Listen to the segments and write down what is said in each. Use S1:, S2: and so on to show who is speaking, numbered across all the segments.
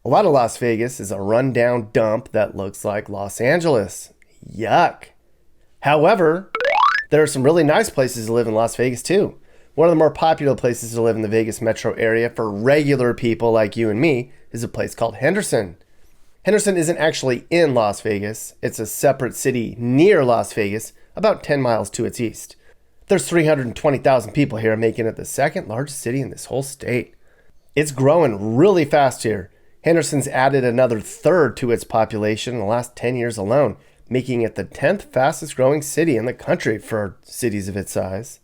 S1: A lot of Las Vegas is a rundown dump that looks like Los Angeles. Yuck. However, there are some really nice places to live in Las Vegas too. One of the more popular places to live in the Vegas metro area for regular people like you and me is a place called Henderson. Henderson isn't actually in Las Vegas. It's a separate city near Las Vegas, about 10 miles to its east. There's 320,000 people here, making it the second largest city in this whole state. It's growing really fast here. Henderson's added another third to its population in the last 10 years alone, making it the 10th fastest growing city in the country for cities of its size.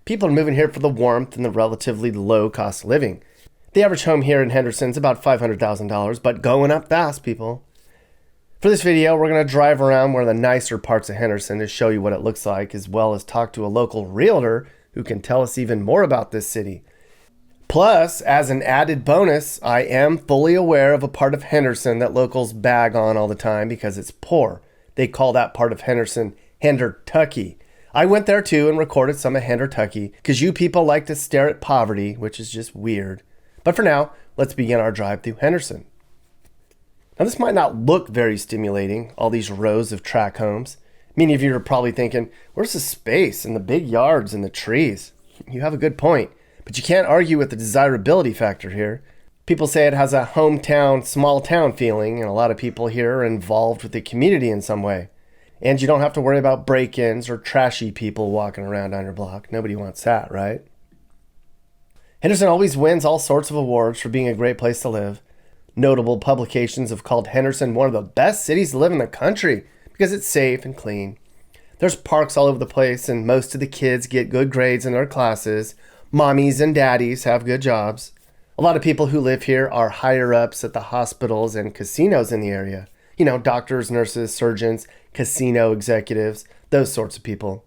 S1: People are moving here for the warmth and the relatively low cost of living. The average home here in Henderson is about $500,000, but going up fast, people. For this video, we're going to drive around one of the nicer parts of Henderson to show you what it looks like, as well as talk to a local realtor who can tell us even more about this city. Plus, as an added bonus, I am fully aware of a part of Henderson that locals bag on all the time because it's poor. They call that part of Henderson Hendertucky. I went there too and recorded some of Hendertucky because you people like to stare at poverty, which is just weird. But for now, let's begin our drive through Henderson. Now, this might not look very stimulating, all these rows of tract homes. Many of you are probably thinking, where's the space and the big yards and the trees? You have a good point. But you can't argue with the desirability factor here. People say it has a hometown, small town feeling, and a lot of people here are involved with the community in some way. And you don't have to worry about break-ins or trashy people walking around on your block. Nobody wants that, right? Henderson always wins all sorts of awards for being a great place to live. Notable publications have called Henderson one of the best cities to live in the country because it's safe and clean. There's parks all over the place, and most of the kids get good grades in their classes. Mommies and daddies have good jobs. A lot of people who live here are higher ups at the hospitals and casinos in the area. You know, doctors, nurses, surgeons, casino executives, those sorts of people.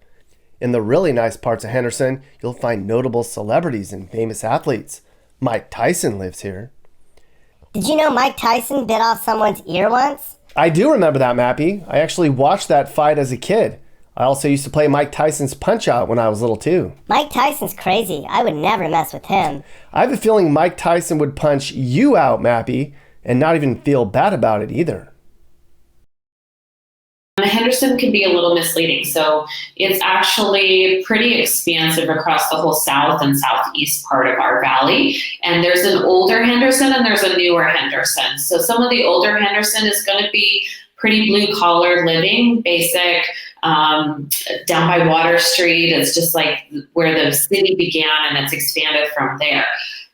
S1: In the really nice parts of Henderson, you'll find notable celebrities and famous athletes. Mike Tyson lives here.
S2: Did you know Mike Tyson bit off someone's ear once?
S1: I do remember that, Mappy. I actually watched that fight as a kid. I also used to play Mike Tyson's Punch-Out when I was little too.
S2: Mike Tyson's crazy. I would never mess with him.
S1: I have a feeling Mike Tyson would punch you out, Mappy, and not even feel bad about it either.
S3: Henderson can be a little misleading. So it's actually pretty expansive across the whole south and southeast part of our valley. And there's an older Henderson and there's a newer Henderson. So some of the older Henderson is going to be pretty blue collar living, basic, down by Water Street. It's just like where the city began and it's expanded from there.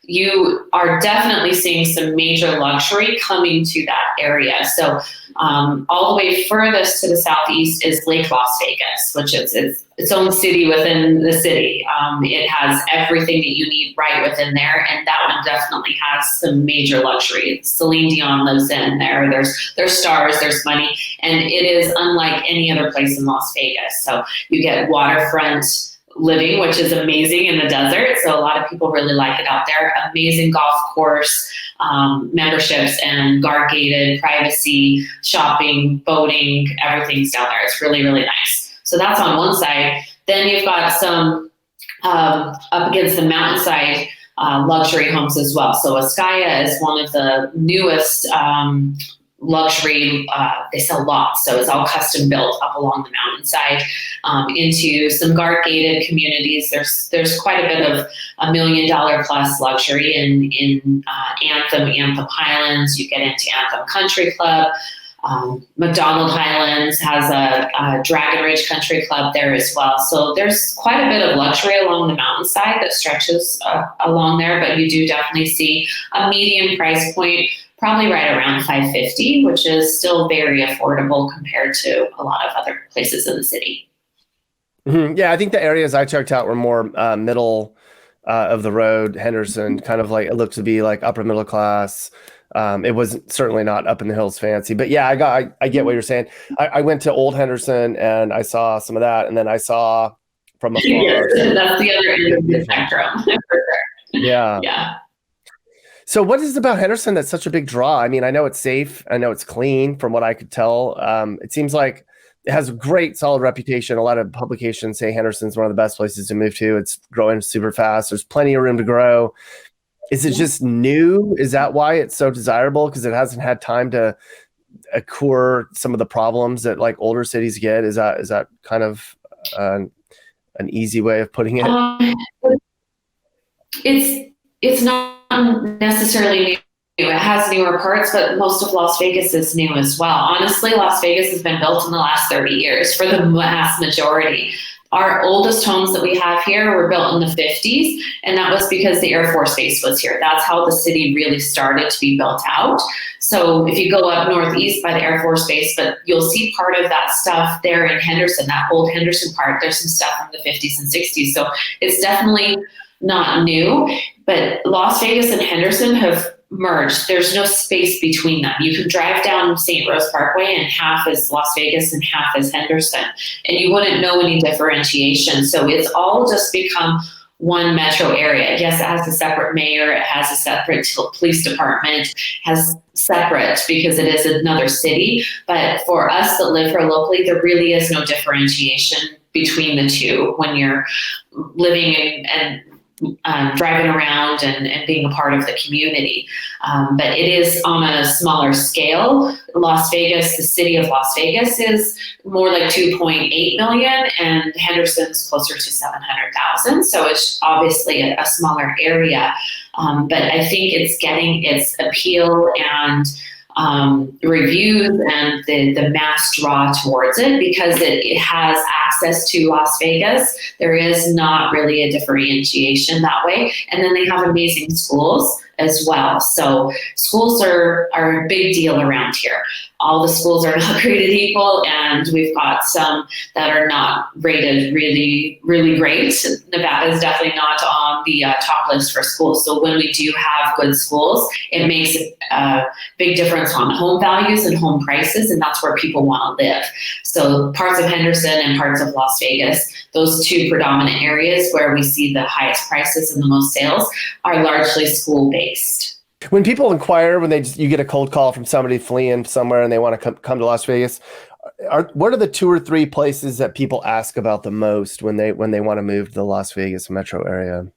S3: You are definitely seeing some major luxury coming to that area. So all the way furthest to the southeast is Lake Las Vegas, which is its own city within the city. It has everything that you need right within there, and that one definitely has some major luxury. Celine Dion lives in there. There's stars, there's money, and it is unlike any other place in Las Vegas. So you get waterfront living, which is amazing in the desert. So a lot of people really like it out there. Amazing golf course, memberships and guard gated privacy, shopping, boating, everything's down there. It's really, really nice. So that's on one side. Then you've got some up against the mountainside luxury homes as well. So Ascaya is one of the newest luxury, they sell lots, so it's all custom built up along the mountainside into some guard gated communities. There's quite a bit of $1 million plus luxury in Anthem Highlands. You get into Anthem Country Club. McDonald Highlands has a Dragon Ridge Country Club there as well. So there's quite a bit of luxury along the mountainside that stretches along there, but you do definitely see a median price point, probably right around $550, which is still very affordable compared to a lot of other places in the city.
S1: Mm-hmm. Yeah, I think the areas I checked out were more middle of the road. Henderson, kind of like, it looked to be like upper middle class. It was certainly not up in the hills fancy, but yeah, I get what you're saying. I went to Old Henderson and I saw some of that, and then I saw from afar.
S3: Yes, that's the other end of the spectrum. For sure.
S1: Yeah.
S3: Yeah.
S1: So what is it about Henderson that's such a big draw? I mean, I know it's safe. I know it's clean from what I could tell. It seems like it has a great, solid reputation. A lot of publications say Henderson's one of the best places to move to. It's growing super fast. There's plenty of room to grow. Is it just new? Is that why it's so desirable? Because it hasn't had time to occur some of the problems that like older cities get? Is that kind of an easy way of putting it?
S3: Um, it's not necessarily new. It has newer parts, but most of Las Vegas is new as well. Honestly, Las Vegas has been built in the last 30 years for the vast majority. Our oldest homes that we have here were built in the 50s, and that was because the Air Force Base was here. That's how the city really started to be built out. So if you go up northeast by the Air Force Base, but you'll see part of that stuff there in Henderson, that old Henderson part. There's some stuff from the 50s and 60s. So it's definitely not new, but Las Vegas and Henderson have merged. There's no space between them. You can drive down St. Rose Parkway and half is Las Vegas and half is Henderson, and you wouldn't know any differentiation. So it's all just become one metro area. Yes, it has a separate mayor, it has a separate police department, has separate because it is another city. But for us that live here locally, there really is no differentiation between the two when you're living and driving around and being a part of the community. But it is on a smaller scale. Las Vegas, the city of Las Vegas is more like 2.8 million and Henderson's closer to 700,000. So it's obviously a smaller area. But I think it's getting its appeal and reviews and the mass draw towards it because it has access to Las Vegas. There is not really a differentiation that way. And then they have amazing schools as well. So schools are a big deal around here. All the schools are not created equal, and we've got some that are not rated really, really great. Nevada is definitely not on the top list for schools. So when we do have good schools, it makes a big difference on home values and home prices, and that's where people want to live. So parts of Henderson and parts of Las Vegas, those two predominant areas where we see the highest prices and the most sales are largely school-based.
S1: When people inquire, when you get a cold call from somebody fleeing somewhere and they want to come to Las Vegas, what are the 2 or 3 places that people ask about the most when they want to move to the Las Vegas metro area?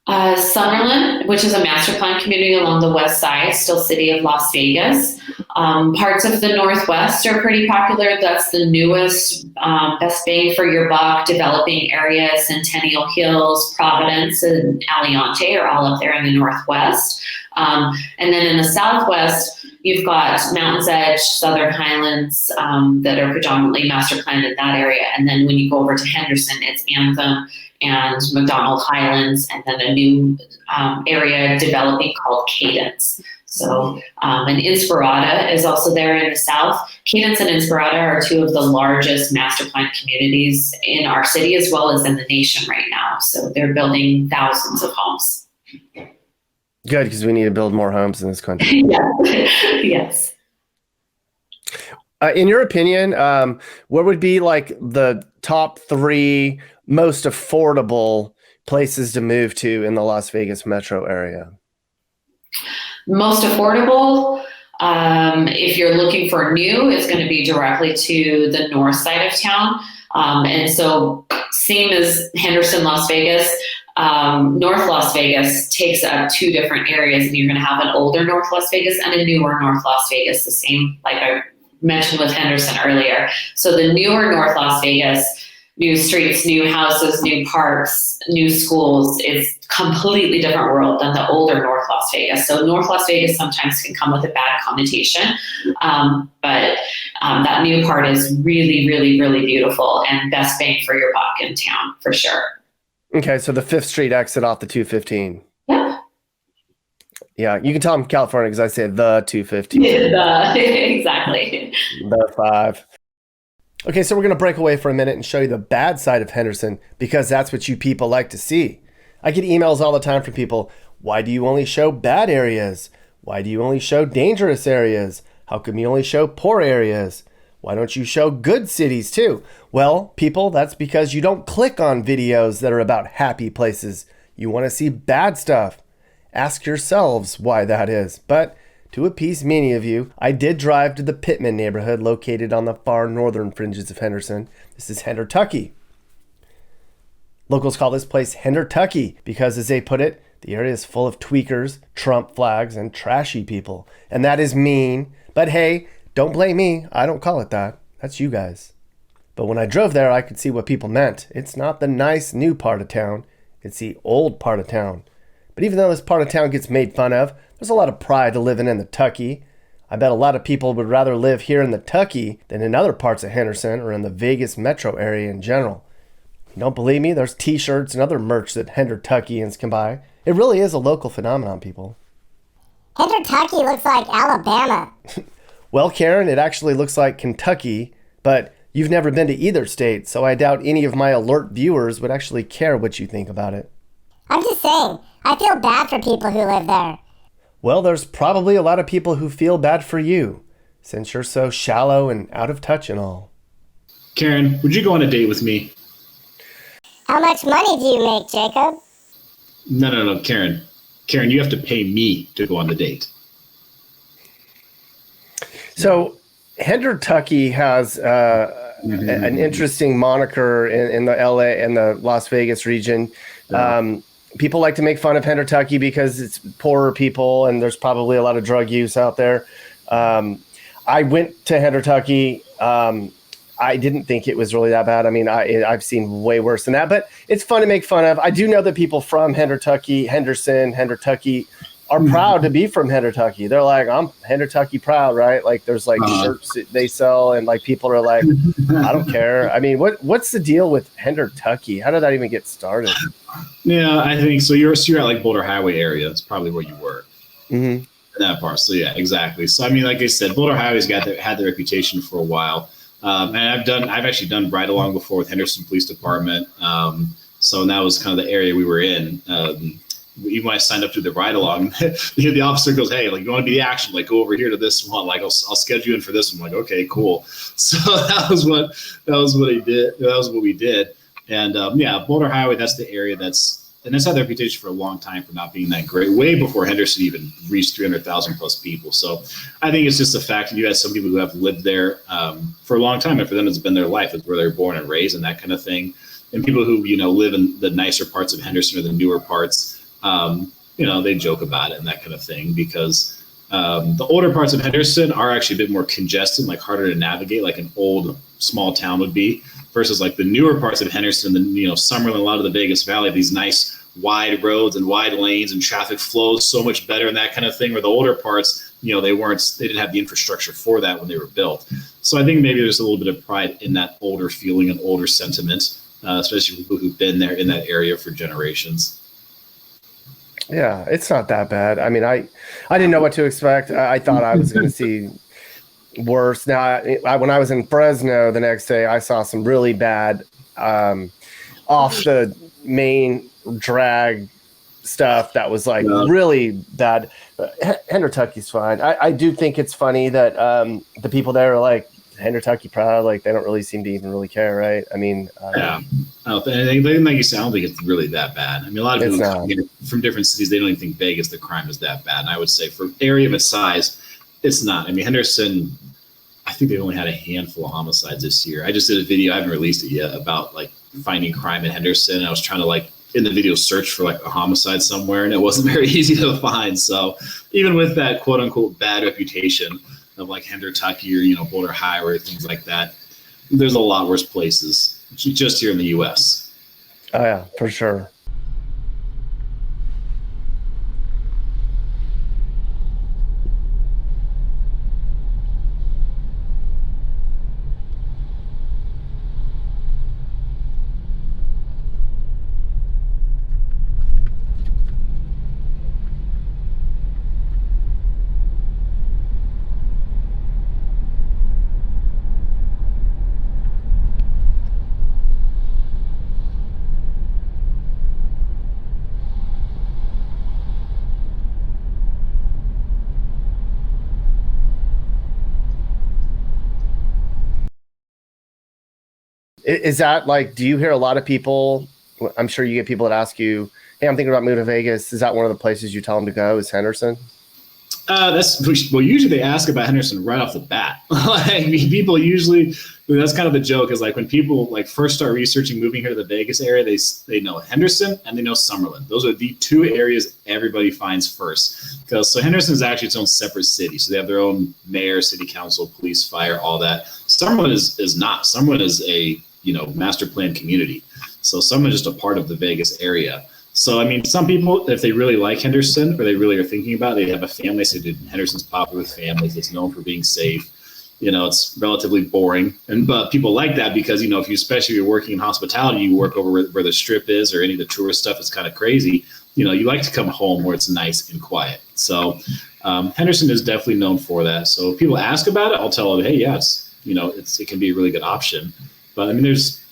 S3: Summerlin, which is a master plan community along the west side, still city of Las Vegas. Parts of the Northwest are pretty popular. That's the newest, best bang for your buck developing area. Centennial Hills, Providence, and Aliante are all up there in the Northwest. And then in the Southwest, you've got Mountain's Edge, Southern Highlands that are predominantly master planned in that area. And then when you go over to Henderson, it's Anthem and McDonald Highlands, and then a new area developing called Cadence. So, and Inspirada is also there in the south. Cadence and Inspirada are 2 of the largest master plan communities in our city as well as in the nation right now. So they're building thousands of homes.
S1: Good, because we need to build more homes in this country.
S3: Yeah. Yes.
S1: In your opinion, what would be like the top 3 most affordable places to move to in the Las Vegas metro area?
S3: Most affordable, if you're looking for new, it's going to be directly to the north side of town. And so same as Henderson, Las Vegas, North Las Vegas takes up 2 different areas, and you're going to have an older North Las Vegas and a newer North Las Vegas, the same like I mentioned with Henderson earlier. So the newer North Las Vegas, new streets, new houses, new parks, new schools, is completely different world than the older North Las Vegas. So North Las Vegas sometimes can come with a bad connotation, but that new part is really, really, really beautiful and best bang for your buck in town for sure.
S1: Okay, so the 5th Street exit off the 215.
S3: Yeah.
S1: Yeah, you can tell I'm California because I say the 215.
S3: Exactly.
S1: The 5. Okay, so we're going to break away for a minute and show you the bad side of Henderson because that's what you people like to see. I get emails all the time from people. Why do you only show bad areas? Why do you only show dangerous areas? How come you only show poor areas? Why don't you show good cities too? Well, people, that's because you don't click on videos that are about happy places. You want to see bad stuff. Ask yourselves why that is. But to appease many of you, I did drive to the Pittman neighborhood located on the far northern fringes of Henderson. This is Hendertucky. Locals call this place Hendertucky because, as they put it, The area is full of tweakers, Trump flags, and trashy people. And that is mean. But hey, don't blame me. I don't call it that. That's you guys. But when I drove there, I could see what people meant. It's not the nice new part of town. It's the old part of town. But even though this part of town gets made fun of, there's a lot of pride to living in the Tucky. I bet a lot of people would rather live here in the Tucky than in other parts of Henderson or in the Vegas metro area in general. If you don't believe me, there's t-shirts and other merch that Hendertuckians can buy. It really is a local phenomenon, people.
S2: Hendertucky looks like Alabama.
S1: Well, Karen, it actually looks like Kentucky, but you've never been to either state, so I doubt any of my alert viewers would actually care what you think about it.
S2: I'm just saying, I feel bad for people who live there.
S1: Well, there's probably a lot of people who feel bad for you, since you're so shallow and out of touch and all.
S4: Karen, would you go on a date with me?
S2: How much money do you make, Jacob?
S4: No, Karen. Karen, you have to pay me to go on the date.
S1: So, Hendertucky has an interesting moniker in the LA and the Las Vegas region. People like to make fun of Hendertucky because it's poorer people and there's probably a lot of drug use out there. I went to Hendertucky. I didn't think it was really that bad. I mean, I've seen way worse than that, but it's fun to make fun of. I do know that people from Hendertucky, Henderson, Hendertucky are proud to be from Hendertucky. They're like, I'm Hendertucky proud, right? Like there's like shirts that they sell and like people are like, I don't care. I mean, what's the deal with Hendertucky? How did that even get started?
S4: Yeah, I think so. You're at like Boulder Highway area. That's probably where you were.
S1: Mm-hmm.
S4: That part. So yeah, exactly. So I mean, like I said, Boulder Highway's had the reputation for a while. And I've actually done ride along before with Henderson Police Department. So that was kind of the area we were in. Even when I signed up to the ride along, the officer goes, "Hey, like you want to be the action? Like go over here to this one. Like I'll schedule you in for this one." I'm like, okay, cool. So that was what he did. That was what we did. And yeah, Boulder Highway. That's the area that's had the reputation for a long time for not being that great. Way before Henderson even reached 300,000 plus people. So I think it's just the fact that you have some people who have lived there for a long time, and for them it's been their life. It's where they're born and raised and that kind of thing. And people who live in the nicer parts of Henderson or the newer parts. They joke about it and that kind of thing because the older parts of Henderson are actually a bit more congested, like harder to navigate, like an old small town would be, versus like the newer parts of Henderson, Summerlin, a lot of the Vegas Valley, these nice wide roads and wide lanes and traffic flows so much better and that kind of thing. Where the older parts, they didn't have the infrastructure for that when they were built. So I think maybe there's a little bit of pride in that older feeling and older sentiment, especially people who've been there in that area for generations.
S1: Yeah, it's not that bad. I mean, I didn't know what to expect. I thought I was going to see worse. Now, when I was in Fresno the next day, I saw some really bad off the main drag stuff that was like really bad. Hendertucky's fine. I do think it's funny that the people there are like Hendertucky proud, like they don't really seem to even really care, right? I mean,
S4: yeah, I don't think, like you said, I don't think it's really that bad. I mean, a lot of people from different cities, they don't even think Vegas, the crime is that bad. And I would say for area of its size, it's not. I mean, Henderson, I think they only had a handful of homicides this year. I just did a video, I haven't released it yet, about like finding crime in Henderson. I was trying to like in the video search for like a homicide somewhere, and it wasn't very easy to find. So even with that quote unquote bad reputation of like Hendertucky or Boulder Highway or things like that, there's a lot worse places just here in the U.S.
S1: Oh yeah, for sure. Is that like, do you hear a lot of people, I'm sure you get people that ask you, hey, I'm thinking about moving to Vegas. Is that one of the places you tell them to go, is Henderson?
S4: Well, usually they ask about Henderson right off the bat. Like people usually, that's kind of the joke is like when people like first start researching moving here to the Vegas area, they know Henderson and they know Summerlin. Those are the two areas everybody finds first. Because so Henderson is actually its own separate city, so they have their own mayor, city council, police, fire, all that. Summerlin is not. Summerlin is a master plan community, so Summerlin is just a part of the Vegas area. So, I mean, some people, if they really like Henderson or they really are thinking about it, they have a family. So Henderson's popular with families. It's known for being safe. It's relatively boring. But people like that because, especially if you're working in hospitality, you work over where the strip is or any of the tourist stuff is kind of crazy. You like to come home where it's nice and quiet. So Henderson is definitely known for that. So if people ask about it, I'll tell them, hey, yeah, it can be a really good option. But I mean, there's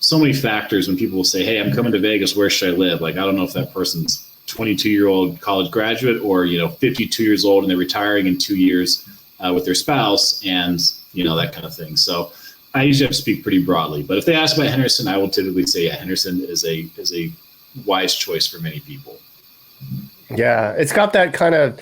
S4: so many factors when people will say, hey, I'm coming to Vegas, where should I live? Like, I don't know if that person's 22-year-old college graduate or, 52 years old and they're retiring in 2 years with their spouse and, that kind of thing. So I usually have to speak pretty broadly. But if they ask about Henderson, I will typically say, yeah, Henderson is a wise choice for many people.
S1: Yeah, it's got that kind of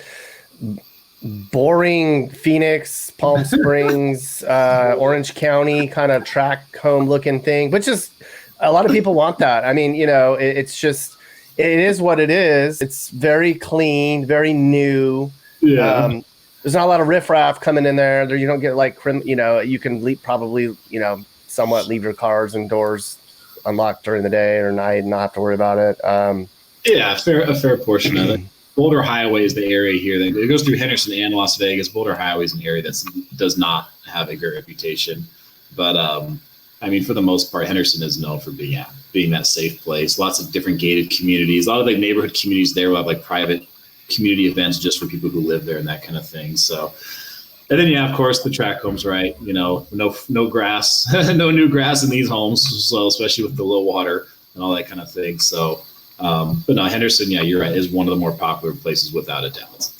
S1: boring Phoenix, Palm Springs, Orange County kind of track home looking thing, but just a lot of people want that. I mean, it's just, it is what it is. It's very clean, very new.
S4: Yeah.
S1: There's not a lot of riffraff coming in there. You don't get like, you can probably, somewhat leave your cars and doors unlocked during the day or night and not have to worry about it.
S4: Yeah, a fair portion of it. Boulder Highway is the area here. It goes through Henderson and Las Vegas. Boulder Highway is an area that does not have a great reputation. But, I mean, for the most part, Henderson is known for being that safe place. Lots of different gated communities. A lot of like neighborhood communities there will have like private community events just for people who live there and that kind of thing. So, and then, yeah, of course, the track homes, right? No grass, no new grass in these homes. So especially with the low water and all that kind of thing. So, but no, Henderson, yeah, you're right, is one of the more popular places without a doubt.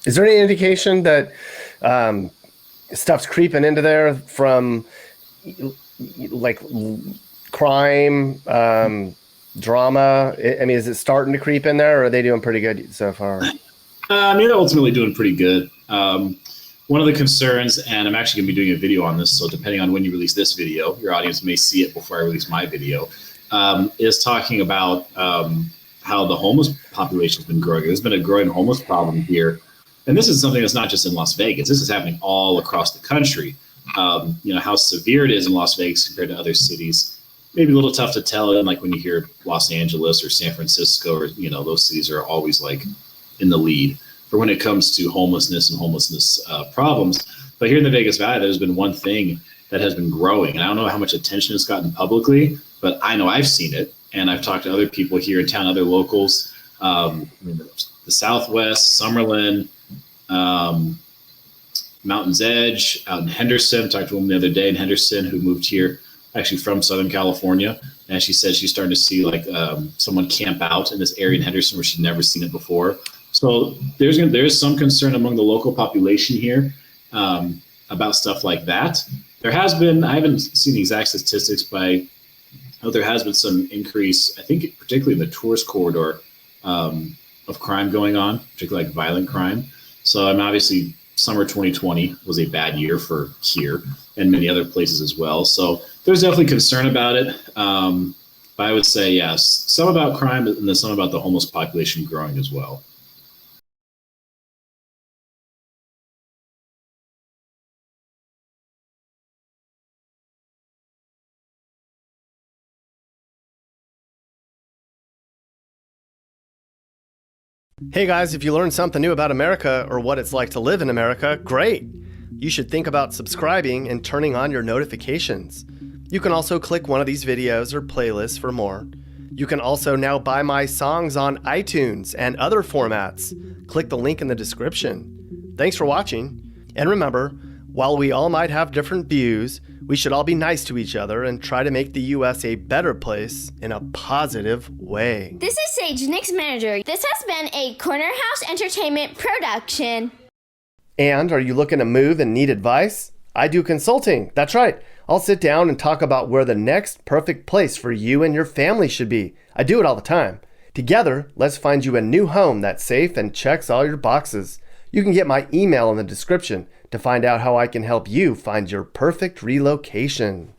S1: Is there any indication that stuff's creeping into there from like crime, drama? I mean, is it starting to creep in there or are they doing pretty good so far?
S4: I mean, they're ultimately doing pretty good. One of the concerns, and I'm actually going to be doing a video on this, so depending on when you release this video, your audience may see it before I release my video, is talking about how the homeless population has been growing. There's been a growing homeless problem here. And this is something that's not just in Las Vegas. This is happening all across the country. How severe it is in Las Vegas compared to other cities, maybe a little tough to tell. And like when you hear Los Angeles or San Francisco or, those cities are always like in the lead for when it comes to homelessness and homelessness problems. But here in the Vegas Valley, there's been one thing that has been growing. And I don't know how much attention it's gotten publicly, but I know I've seen it. And I've talked to other people here in town, other locals, the Southwest, Summerlin, Mountain's Edge, out in Henderson. Talked to a woman the other day in Henderson who moved here actually from Southern California. And she said she's starting to see like someone camp out in this area in Henderson where she'd never seen it before. So there's some concern among the local population here about stuff like that. There has been, I haven't seen the exact statistics, but I know there has been some increase, I think particularly in the tourist corridor of crime going on, particularly like violent crime. So obviously summer 2020 was a bad year for here and many other places as well. So there's definitely concern about it. But I would say, yes, some about crime and then some about the homeless population growing as well.
S1: Hey guys, if you learned something new about America or what it's like to live in America, great! You should think about subscribing and turning on your notifications. You can also click one of these videos or playlists for more. You can also now buy my songs on iTunes and other formats. Click the link in the description. Thanks for watching. And remember, while we all might have different views, we should all be nice to each other and try to make the U.S. a better place in a positive way.
S5: This is Sage, Nick's manager. This has been a Corner House Entertainment production.
S1: And are you looking to move and need advice? I do consulting. That's right. I'll sit down and talk about where the next perfect place for you and your family should be. I do it all the time. Together, let's find you a new home that's safe and checks all your boxes. You can get my email in the description to find out how I can help you find your perfect relocation.